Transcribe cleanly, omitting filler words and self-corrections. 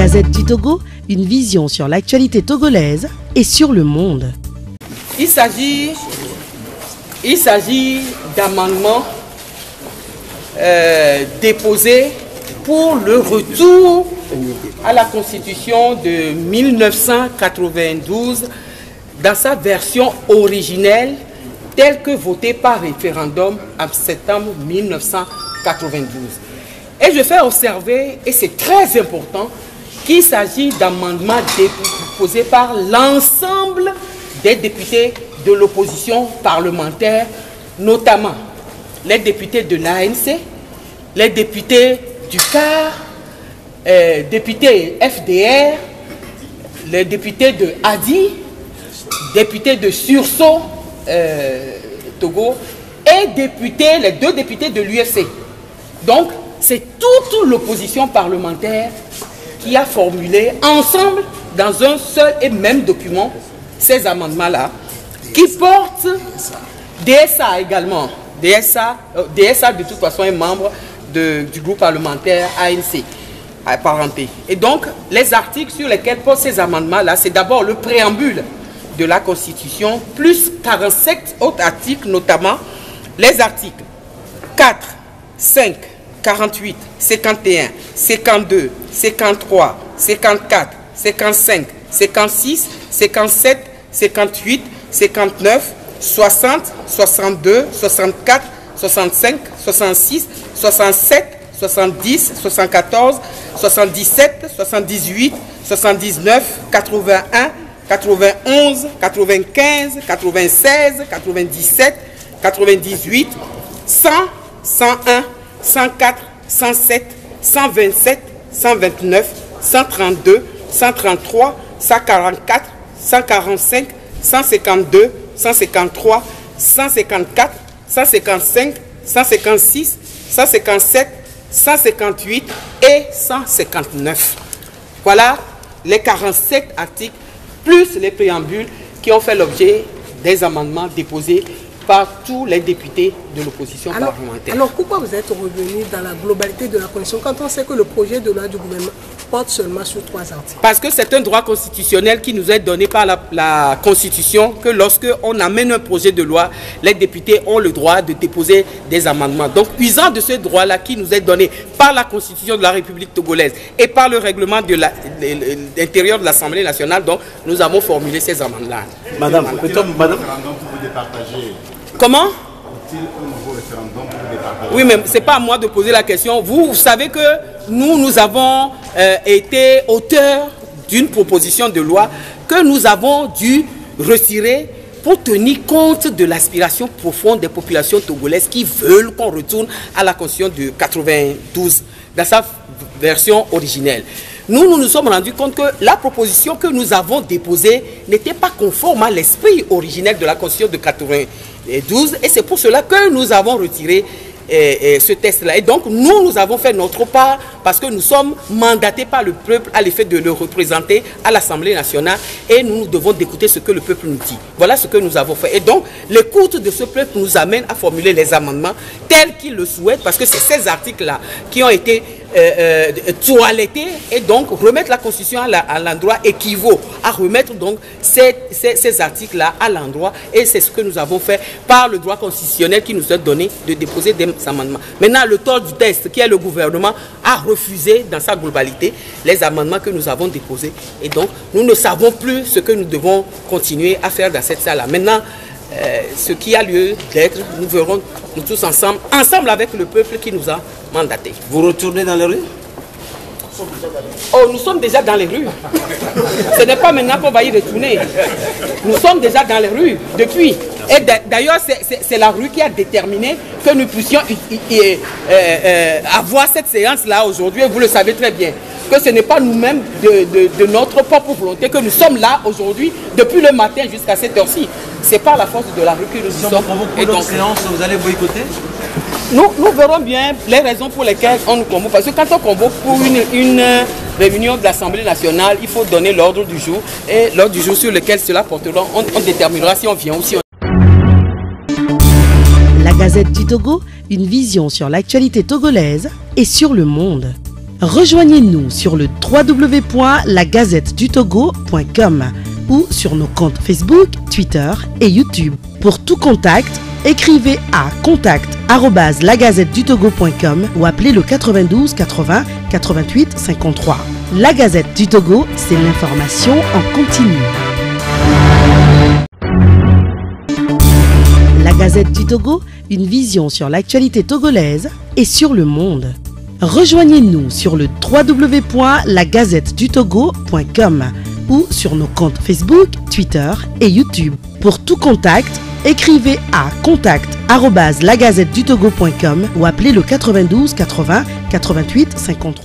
Gazette du Togo, une vision sur l'actualité togolaise et sur le monde. Il s'agit d'amendements déposés pour le retour à la Constitution de 1992 dans sa version originelle telle que votée par référendum en septembre 1992. Et je fais observer, et c'est très important, qu'il s'agit d'amendements déposés par l'ensemble des députés de l'opposition parlementaire, notamment les députés de l'ANC, les députés du CAR, députés FDR, les députés de ADI, députés de Sursaut Togo et les deux députés de l'UFC. Donc, c'est toute l'opposition parlementaire qui a formulé ensemble dans un seul et même document ces amendements-là, qui portent DSA également. DSA de toute façon est membre du groupe parlementaire ANC, apparenté. Et donc, les articles sur lesquels portent ces amendements-là, c'est d'abord le préambule de la Constitution, plus 47 autres articles, notamment les articles 4, 5, 48, 51, 52, 53, 54, 55, 56, 57, 58, 59, 60, 62, 64, 65, 66, 67, 70, 74, 77, 78, 79, 81, 91, 95, 96, 97, 98, 100, 101, 104, 107, 127, 129, 132, 133, 144, 145, 152, 153, 154, 155, 156, 157, 158 et 159. Voilà les 47 articles, plus les préambules qui ont fait l'objet des amendements déposés par tous les députés de l'opposition parlementaire. Alors pourquoi vous êtes revenu dans la globalité de la Constitution quand on sait que le projet de loi du gouvernement porte seulement sur 3 articles? Parce que c'est un droit constitutionnel qui nous est donné par la Constitution, que lorsque on amène un projet de loi, les députés ont le droit de déposer des amendements. Donc, usant de ce droit-là qui nous est donné par la Constitution de la République togolaise et par le règlement de l'intérieur de l'Assemblée nationale, donc nous avons formulé ces amendements-là. Madame, comment? Oui, mais ce n'est pas à moi de poser la question. Vous savez que nous avons été auteurs d'une proposition de loi que nous avons dû retirer pour tenir compte de l'aspiration profonde des populations togolaises qui veulent qu'on retourne à la Constitution de 92 dans sa version originelle. Nous nous sommes rendus compte que la proposition que nous avons déposée n'était pas conforme à l'esprit originel de la Constitution de 92 et c'est pour cela que nous avons retiré ce test-là. Et donc, nous avons fait notre part parce que nous sommes mandatés par le peuple à l'effet de le représenter à l'Assemblée nationale et nous devons d'écouter ce que le peuple nous dit. Voilà ce que nous avons fait. Et donc, l'écoute de ce peuple nous amène à formuler les amendements tels qu'ils le souhaitent parce que c'est ces articles-là qui ont été toilettés et donc remettre la Constitution à l'endroit équivaut à remettre donc ces articles-là à l'endroit et c'est ce que nous avons fait par le droit constitutionnel qui nous a donné de déposer des amendements. Maintenant, le tort du test qui est le gouvernement a refusé dans sa globalité les amendements que nous avons déposés et donc nous ne savons plus ce que nous devons continuer à faire dans cette salle-là. Maintenant, ce qui a lieu d'être, nous verrons nous tous ensemble avec le peuple qui nous a mandatés. Vous retournez dans les rues? Oh, nous sommes déjà dans les rues. Ce n'est pas maintenant qu'on va y retourner. Nous sommes déjà dans les rues depuis. Et d'ailleurs, c'est la rue qui a déterminé que nous puissions avoir cette séance-là aujourd'hui. Vous le savez très bien. Que ce n'est pas nous-mêmes de notre propre volonté que nous sommes là aujourd'hui, depuis le matin jusqu'à cette heure-ci. C'est par la force de la rue que nous sommes. Et donc, séance, vous allez boycotter? Nous verrons bien les raisons pour lesquelles on nous convoque. Parce que quand on convoque pour une réunion de l'Assemblée nationale, il faut donner l'ordre du jour. Et l'ordre du jour sur lequel cela portera, on déterminera si on vient ou si on... La Gazette du Togo, une vision sur l'actualité togolaise et sur le monde. Rejoignez-nous sur le www.lagazettedutogo.com ou sur nos comptes Facebook, Twitter et YouTube. Pour tout contact, écrivez à contact@lagazettedutogo.com ou appelez le 92 80 88 53. La Gazette du Togo, c'est l'information en continu. La Gazette du Togo, une vision sur l'actualité togolaise et sur le monde. Rejoignez-nous sur le www.lagazettedutogo.com ou sur nos comptes Facebook, Twitter et YouTube. Pour tout contact, écrivez à contact@lagazettedutogo.com ou appelez le 92 80 88 53.